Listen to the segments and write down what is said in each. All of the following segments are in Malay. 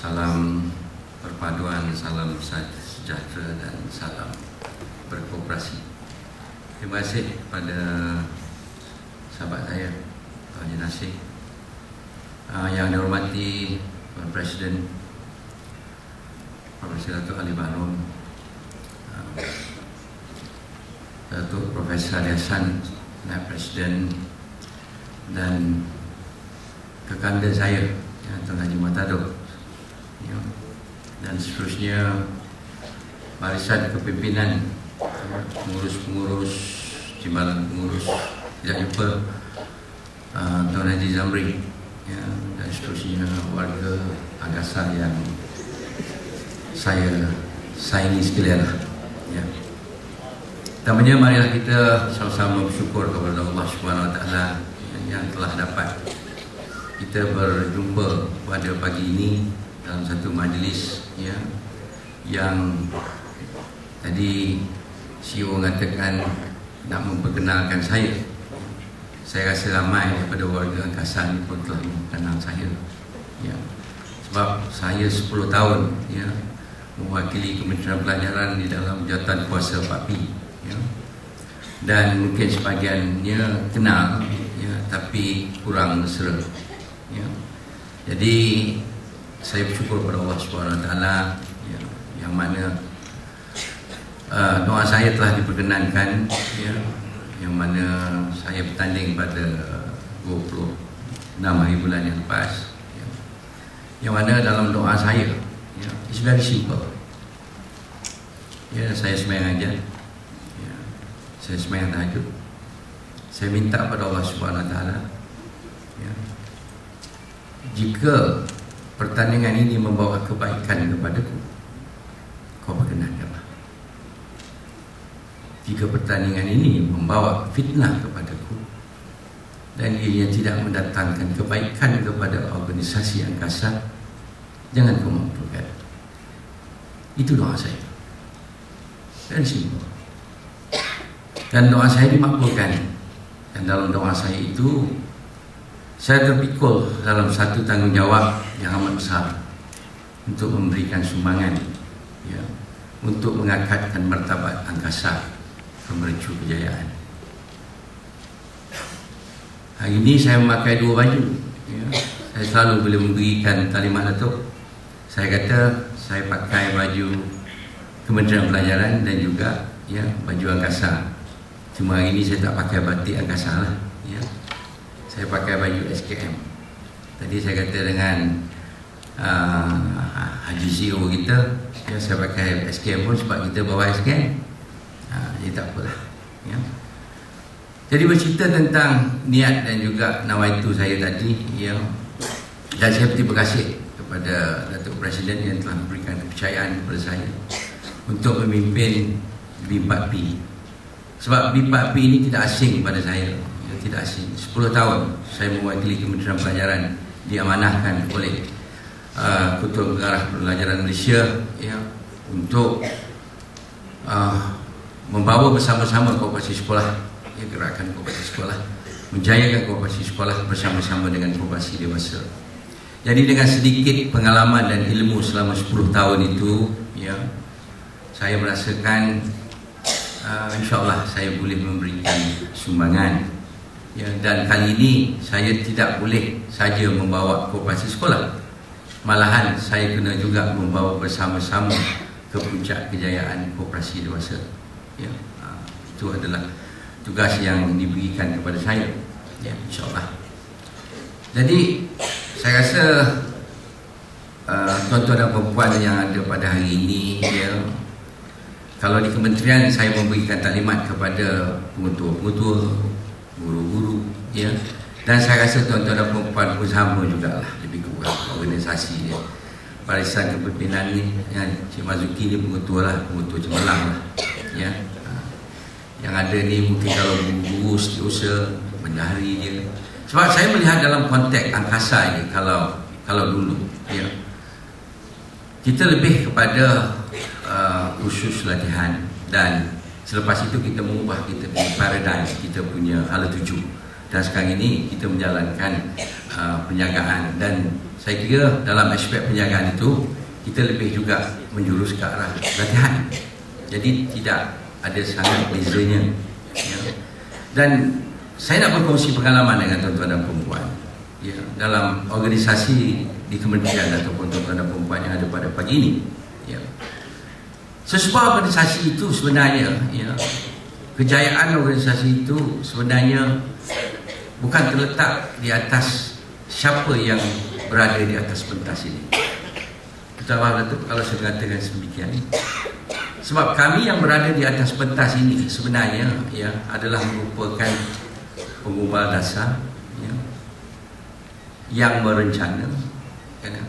Salam perpaduan, salam sejahtera dan salam berkooperasi. Terima kasih kepada sahabat saya, Pak Haji Nasir, yang dihormati Tuan Presiden Profesor Datuk Ali Bahrom, Datuk Profesor Ali Hassan, Naib Presiden, dan kekanda saya, Tuan Haji Matador, dan seterusnya barisan kepimpinan, pengurus-pengurus, timbalan pengurus, tidak lupa Tuan Haji Zamri, dan seterusnya warga Agasan yang saya sayangi sekalian. Pertamanya, marilah kita sama-sama bersyukur kepada Allah Subhanahu Wa Taala yang telah dapat kita berjumpa pada pagi ini dalam satu majlis yang tadi CEO mengatakan nak memperkenalkan saya. Saya rasa ramai daripada warga Angkasan pun telah mengenal saya, sebab saya 10 tahun mewakili Kementerian Pelajaran di dalam jawatan kuasa Pak P, dan mungkin sebahagiannya kenal, tapi kurang mesra. Jadi saya bersyukur kepada Allah Subhanahu Wa Taala yang mana doa saya telah diperkenankan, yang mana saya bertanding pada 26 hari bulan yang lepas, yang mana dalam doa saya it's very simple. Saya sembahyang aja, saya sembahyang tahajud, saya minta kepada Allah Subhanahu Wa Taala, jika pertandingan ini membawa kebaikan kepadaku, kau berkenankanlah. Jika pertandingan ini membawa fitnah kepadaku dan ia tidak mendatangkan kebaikan kepada organisasi angkasa, jangan kau makbulkan. Itu doa saya. Dan simpel. Dan doa saya dimakbulkan. Dan dalam doa saya itu, saya terpikul dalam satu tanggungjawab yang amat besar untuk memberikan sumbangan, untuk mengangkatkan martabat angkasa ke mercu kejayaan. Hari ini saya memakai dua baju. Saya selalu boleh memberikan talimat Datuk. Saya kata saya pakai baju Kementerian Pelajaran dan juga baju angkasa. Cuma hari ini saya tak pakai batik angkasa lah. Saya pakai baju SKM. Tadi saya kata dengan Haji CEO kita, ya, saya pakai SKM pun sebab kita bawa SKM. Jadi tak apalah, ya. Jadi bercerita tentang niat dan juga nawaitu saya tadi, ya. Dan saya berterima kasih kepada Datuk Presiden yang telah memberikan kepercayaan kepada saya untuk memimpin B4P. Sebab B4P ini tidak asing pada saya, ya, tidak asing. 10 tahun saya mewakili Kementerian Pelajaran, diamanahkan oleh Ketua Pengarah Pelajaran Malaysia, ya, untuk membawa bersama-sama kooperasi sekolah, ya, gerakan kooperasi sekolah, menjayakan kooperasi sekolah bersama-sama dengan kooperasi dewasa. Jadi dengan sedikit pengalaman dan ilmu selama 10 tahun itu, ya, saya merasakan insyaAllah saya boleh memberikan sumbangan, ya. Dan kali ini saya tidak boleh saja membawa kooperasi sekolah, malahan saya kena juga membawa bersama-sama ke puncak kejayaan kooperasi dewasa, ya. Itu adalah tugas yang diberikan kepada saya, ya, insyaAllah. Jadi saya rasa tuan-tuan dan puan yang ada pada hari ini, ya, kalau di kementerian saya memberikan taklimat kepada pengetua-pengetua, guru-guru, ya, dan saya rasa tuan-tuan dan puan pun sama jugalah, lebih kurang organisasi dia. Barisan Kepimpinan ni, ya, Cik Mazuki ni pengetua lah, pengetua Cemerlang lah, ya. Yang ada ni mungkin kalau guru setiausaha, bendahari dia. Sebab saya melihat dalam konteks angkasa ini, kalau dulu, ya, kita lebih kepada khusus latihan, dan selepas itu kita mengubah kita punya paradigm, kita punya hala tuju, dan sekarang ini kita menjalankan penjagaan. Dan saya kira dalam aspek penjagaan itu kita lebih juga menjurus ke arah latihan, jadi tidak ada sangat bezanya, ya. Dan saya nak berkongsi pengalaman dengan tuan-tuan dan perempuan, ya, dalam organisasi di kementerian ataupun tuan-tuan dan perempuan yang ada pada pagi ini, ya. Sesebuah organisasi itu sebenarnya, ya, kejayaan organisasi itu sebenarnya bukan terletak di atas siapa yang berada di atas pentas ini. Betul Datuk kalau saya mengatakan sedemikian. Sebab kami yang berada di atas pentas ini sebenarnya, ya, adalah merupakan pengumpul dasar, ya, yang merencana, ya,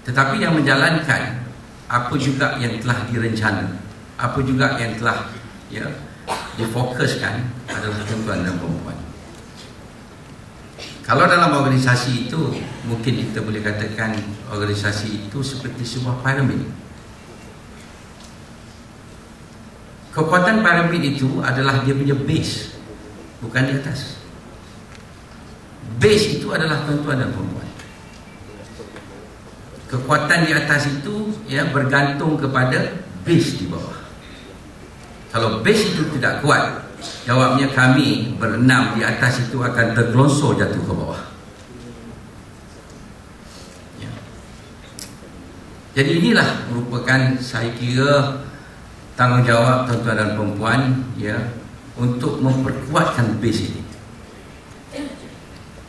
tetapi yang menjalankan apa juga yang telah direncana, apa juga yang telah, ya, difokuskan adalah tuan-tuan dan perempuan. Kalau dalam organisasi itu, mungkin kita boleh katakan organisasi itu seperti sebuah piramid. Kekuatan piramid itu adalah dia punya base, bukan di atas. Base itu adalah tuan-tuan dan perempuan. Kekuatan di atas itu, ya, bergantung kepada base di bawah. Kalau base itu tidak kuat, jawabnya kami berenam di atas itu akan tergelonsor jatuh ke bawah, ya. Jadi inilah merupakan, saya kira, tanggungjawab tuan-tuan dan perempuan, ya, untuk memperkuatkan base ini.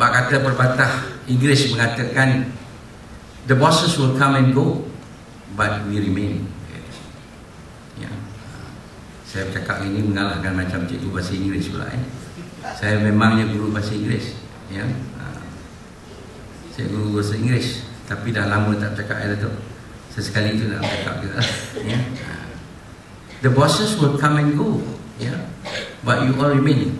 Bak kata pepatah Inggeris mengatakan, the bosses will come and go, but we remain. Ya. Saya bercakap ini mengalahkan macam cikgu bahasa Inggeris pula, Saya memangnya guru bahasa Inggeris, ya. Saya guru bahasa Inggeris, tapi dah lama tak bercakap, Datuk. Sesekali itu nak bercakap juga, ya. The bosses will come and go, ya, but you all remain.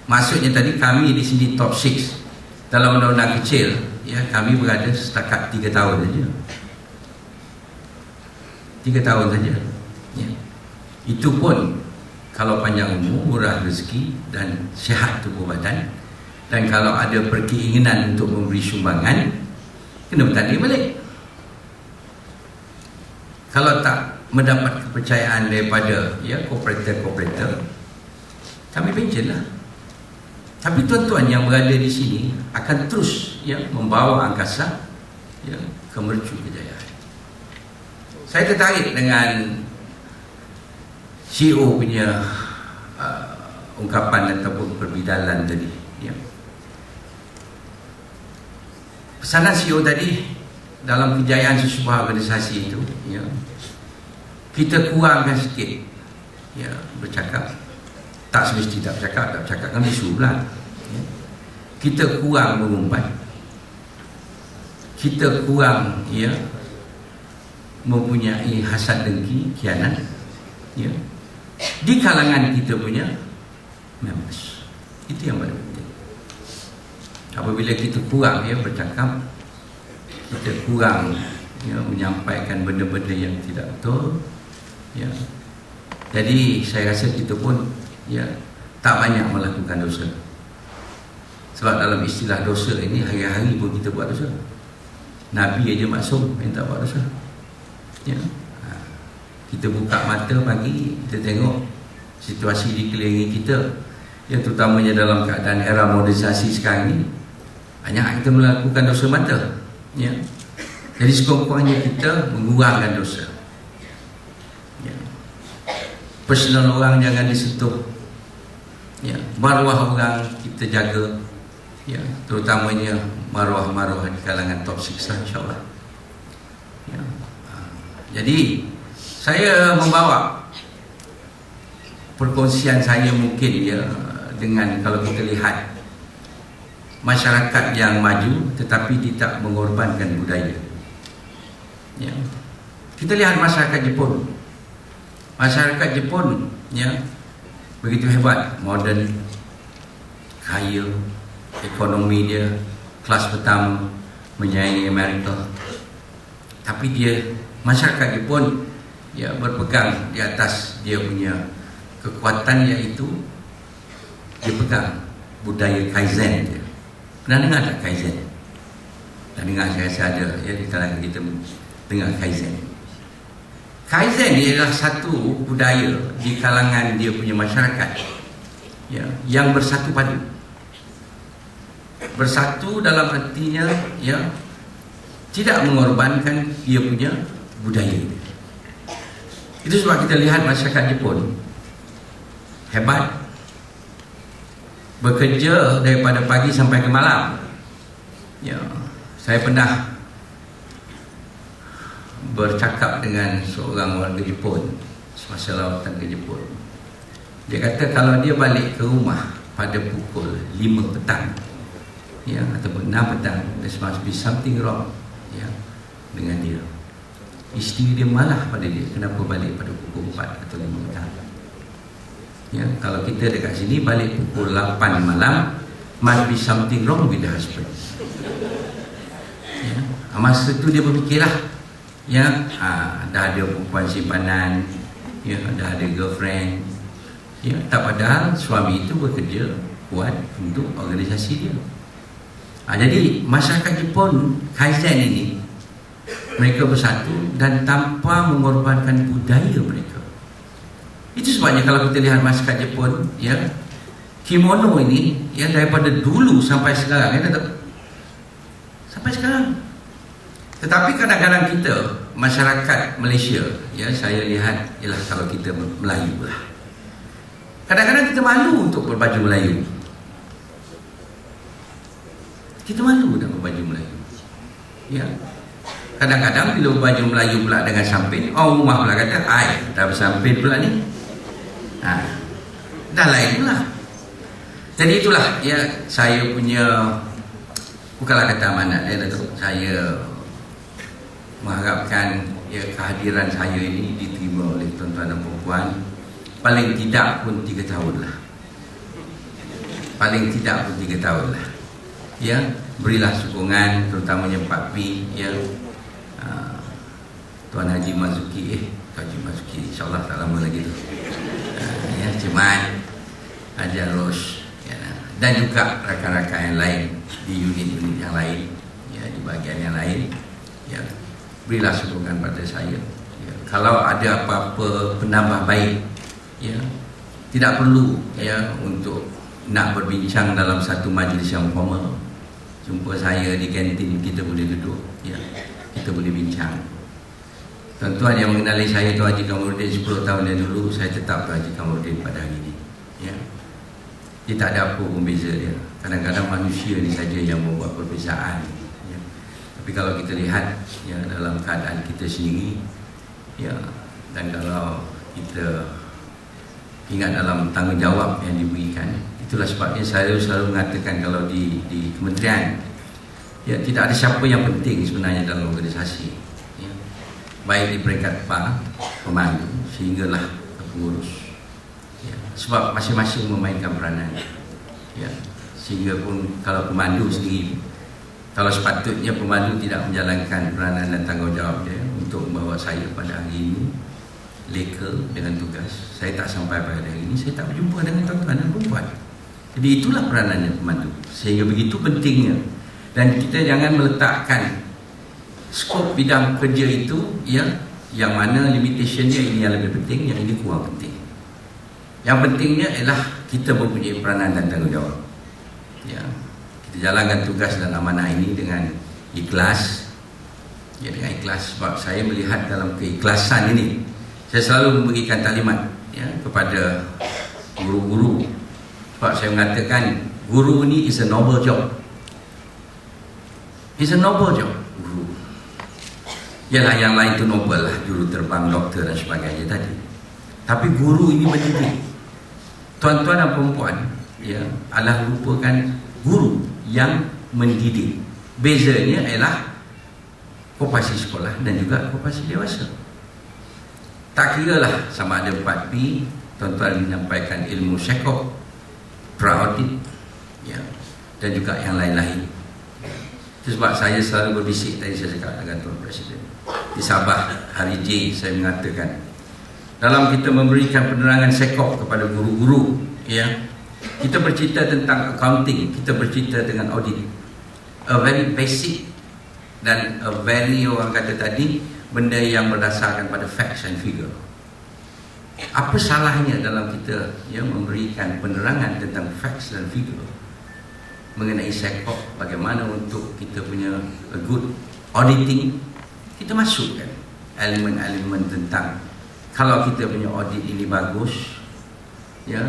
Maksudnya tadi kami di sini top 6 dalam undang-undang kecil, ya, kami berada setakat 3 tahun saja. 3 tahun saja, ya. Itu pun kalau panjang umur, murah rezeki dan sihat tubuh badan, dan kalau ada berkeinginan untuk memberi sumbangan, kena bertanding balik. Kalau tak mendapat kepercayaan daripada, ya, kooperator, kami pensionlah. Tapi tuan-tuan yang berada di sini akan terus, ya, membawa angkasa, ya, ke mercu kejayaan. Saya tertarik dengan CEO punya ungkapan ataupun perbidalan tadi, ya. Pesanan CEO tadi, dalam kejayaan sesebuah organisasi itu, ya, kita kurangkan sikit, ya, bercakap. Tak semesti tak bercakap kan isu pula. Ya. Kita kurang mengumpat, kita kurang, ya, mempunyai hasad dengki, khianat, ya, di kalangan kita punya members. Itu yang paling penting. Apabila kita kurang, ya, bercakap, kita kurang, ya, menyampaikan benda-benda yang tidak betul, ya, jadi saya rasa kita pun, ya, tak banyak melakukan dosa. Sebab dalam istilah dosa ini, hari-hari pun kita buat dosa. Nabi aja maksum yang tak buat dosa, ya. Kita buka mata pagi, kita tengok situasi di keliling kita, yang terutamanya dalam keadaan era modernisasi sekarang ini, banyak kita melakukan dosa mata, ya. Jadi sekurang-kurangnya kita mengurangkan dosa, ya. Personal orang jangan disentuh, ya. Maruah orang kita jaga, ya, terutamanya maruah-maruah di kalangan top 6 insyaAllah, ya. Jadi saya membawa perkongsian saya mungkin, ya, dengan, kalau kita lihat masyarakat yang maju tetapi tidak mengorbankan budaya, ya. Kita lihat masyarakat Jepun. Masyarakat Jepun, ya, begitu hebat, moden, kaya, ekonomi dia kelas pertama, menyaingi Amerika. Tapi dia, masyarakat Jepun, ya, berpegang di atas dia punya kekuatan, iaitu dia pegang budaya Kaizen dia. Pernah dengar tak Kaizen? Pernah dengar? Saya rasa ada, ya, di kalangan kita dengar Kaizen. Kaizen ialah satu budaya di kalangan dia punya masyarakat, ya, yang bersatu padu. Bersatu dalam artinya, ya, tidak mengorbankan dia punya budaya. Itu sebab kita lihat masyarakat Jepun hebat, bekerja daripada pagi sampai ke malam, ya. Saya pernah bercakap dengan seorang warga Jepun semasa lawatan ke Jepun. Dia kata kalau dia balik ke rumah pada pukul 5 petang, ya, ataupun 6 petang, there must be something wrong, ya, dengan dia. Isteri dia marah pada dia, kenapa balik pada pukul 4 atau 5 petang. Ya, kalau kita dekat sini balik pukul 8 malam, must be something wrong with the husband. Ya, masa tu dia berfikirlah, ya, dah ada perempuan simpanan, ya, dah ada girlfriend, ya, tak padahal suami itu bekerja kuat untuk organisasi dia. Jadi masyarakat Jepun Kaizen ini, mereka bersatu dan tanpa mengorbankan budaya mereka. Itu sebabnya kalau kita lihat masyarakat Jepun, ya, kimono ini, ya, daripada dulu sampai sekarang, ya, sampai sekarang. Tetapi kadang-kadang kita masyarakat Malaysia, ya, saya lihat ialah kalau kita Melayu lah, kadang-kadang kita malu untuk berbaju Melayu. Kita malu nak berbaju Melayu, ya. Kadang-kadang bila berbaju Melayu pula dengan samping, orang rumah pula kata, "Ai, dah bersamping pula ni." Dah lain pula. Jadi itulah, ya, saya punya, bukanlah kata amanat, ya, Datuk. Saya mengharapkan, ya, kehadiran saya ini diterima oleh tuan-tuan dan puan-puan paling tidak pun 3 tahun lah. Paling tidak pun 3 tahun lah. Ya, berilah sokongan, terutamanya Pak P, ya, Tuan Haji Mazuki, Haji Mazuki, insyaAllah tak lama lagi tu, ya, Cemat, Haji Rosh, ya, dan juga rakan-rakan yang lain di unit-unit yang lain, ya, di bahagian yang lain, ya, berilah sokongan pada saya, ya. Kalau ada apa-apa penambah baik, ya, tidak perlu, ya, untuk nak berbincang dalam satu majlis yang formal. Jumpa saya di kantin, kita boleh duduk, ya, kita boleh bincang. Tuan-tuan yang mengenali saya tu Haji Kamarudin 10 tahun yang dulu, saya tetap tu Haji Kamarudin pada hari ini, ya. Dia tak ada apa pun beza dia. Kadang-kadang manusia ni saja yang membuat perbezaan, ya. Tapi kalau kita lihat ya dalam keadaan kita sendiri ya, dan kalau kita ingat dalam tanggungjawab yang diberikan, itulah sebabnya saya selalu mengatakan kalau di kementerian ya tidak ada siapa yang penting sebenarnya dalam organisasi ya. Baik di peringkat pemandu sehinggalah ke pengurus ya. Sebab masing-masing memainkan peranan ya. Sehingga pun kalau pemandu sendiri, kalau sepatutnya pemandu tidak menjalankan peranan dan tanggungjawab dia untuk membawa saya pada hari ini leka dengan tugas, saya tak sampai pada hari ini, saya tak berjumpa dengan tuan-tuan dan perempuan. Jadi itulah peranannya pemandu, sehingga begitu pentingnya. Dan kita jangan meletakkan skop bidang kerja itu ya, yang mana limitationnya ini yang lebih penting, yang ini kurang penting. Yang pentingnya ialah kita mempunyai peranan dan tanggungjawab ya. Kita jalankan tugas dan amanah ini dengan ikhlas ya, dengan ikhlas. Sebab saya melihat dalam keikhlasan ini, saya selalu memberikan taklimat ya, kepada guru-guru. Sebab saya mengatakan guru ni is a noble job. It's a noble job, guru. Yalah, yang lain tu noble lah, juru terbang, doktor dan sebagainya tadi. Tapi guru ini mendidik. Tuan-tuan dan perempuan ya, adalah merupakan guru yang mendidik. Bezanya ialah koperasi sekolah dan juga koperasi dewasa. Tak kira lah sama ada 4P, tuan-tuan menyampaikan ilmu sekop, pra-audit ya, dan juga yang lain-lain. Itu sebab saya selalu berbisik, tadi saya cakap dengan Tuan Presiden di Sabah hari J, saya mengatakan dalam kita memberikan penerangan sekop kepada guru-guru ya, kita bercerita tentang accounting, kita bercerita dengan audit, a very basic dan a very, orang kata tadi, benda yang berdasarkan pada facts and figure. Apa salahnya dalam kita ya, memberikan penerangan tentang facts dan figure mengenai sekop, bagaimana untuk kita punya a good auditing. Kita masukkan elemen-elemen tentang kalau kita punya audit ini bagus ya,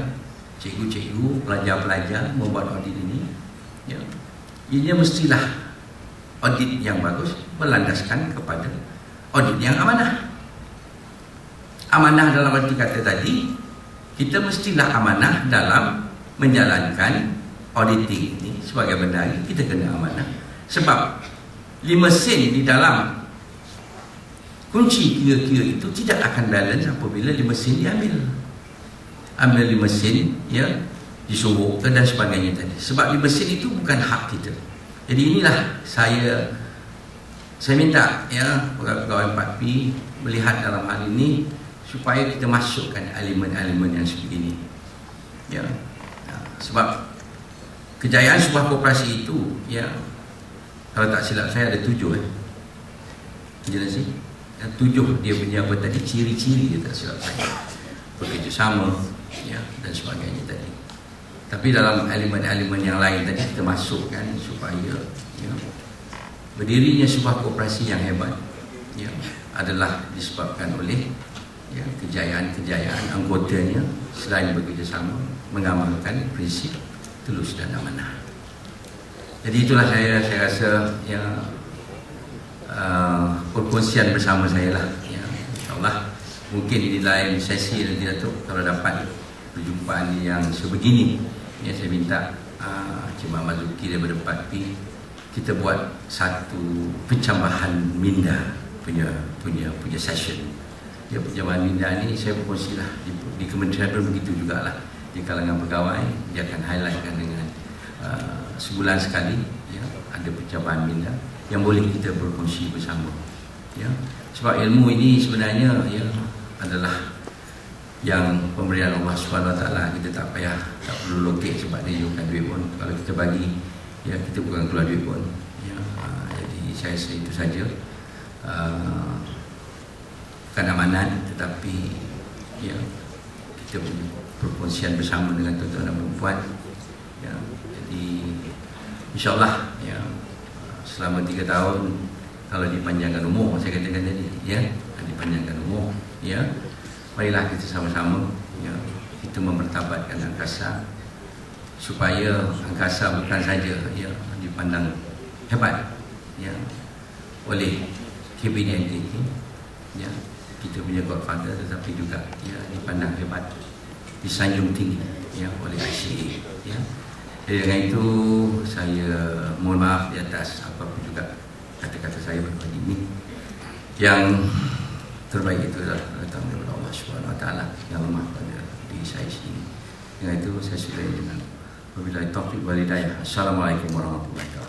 cikgu-cikgu, pelajar-pelajar membuat audit ini ya, ia mestilah audit yang bagus berlandaskan kepada audit yang amanah. Amanah dalam arti kata tadi, kita mestilah amanah dalam menjalankan auditing ini. Sebagai bendahari kita kena amanah. Sebab 5 sen di dalam kunci kira-kira itu tidak akan balance apabila 5 sen diambil. Ambil 5 sen ya, disuruhkan dan sebagainya tadi. Sebab 5 sen itu bukan hak kita. Jadi inilah saya minta ya pegawai 4P melihat dalam hal ini supaya kita masukkan elemen-elemen yang sebegini ya. Sebab kejayaan sebuah koperasi itu ya, kalau tak silap saya ada 7 jelas sih, 7 dia punya apa tadi, ciri-ciri dia tak silap saya, bekerjasama ya dan sebagainya tadi. Tapi dalam elemen-elemen yang lain tadi kita masukkan supaya ya, berdirinya sebuah koperasi yang hebat ya, adalah disebabkan oleh ya, kejayaan-kejayaan anggotanya selain bekerjasama mengamalkan prinsip tulus dan amanah. Jadi itulah saya rasa ya, perkongsian bersama saya lah ya. InsyaAllah mungkin di lain sesi nanti Datuk kalau dapat perjumpaan yang sebegini ya, saya minta Cik Muhammad Zuki daripada 4P kita buat satu pencambahan minda punya session. Ya, pencambahan minda ni saya berkongsilah di kementerian pun begitu jugalah. Di kalangan pegawai dia akan highlightkan dengan sebulan sekali ya, ada pencapaian minda yang boleh kita berkongsi bersama ya. Sebab ilmu ini sebenarnya ya adalah yang pemberian Allah SWT. Kita tak perlu lokek sebab dia bukan duit pun. Kalau kita bagi ya, kita bukan keluar duit pun ya. Jadi saya rasa itu saja, bukan amanat tetapi ya, kita punya perkongsian bersama dengan tuan-tuan dan perempuan ya. Jadi insyaAllah ya, selama 3 tahun kalau dipanjangkan umur, saya katakan tadi ya, dipanjangkan umur ya, marilah kita sama-sama ya, kita memertabatkan angkasa supaya angkasa bukan saja ya dipandang hebat ya, oleh KBNT, ya, kita punya godfather, tetapi juga ya dipandang hebat, disanjung tinggi ya oleh ICA, ya. Jadi dengan itu saya mohon maaf di atas apapun juga kata-kata saya pada pagi ini. Yang terbaik itu adalah datang dari Allah Subhanahu Wa Taala yang lemah pada diri saya sendiri. Dengan itu saya sudah dengan wabillahi taufiq wal hidayah. Assalamualaikum warahmatullahi wabarakatuh.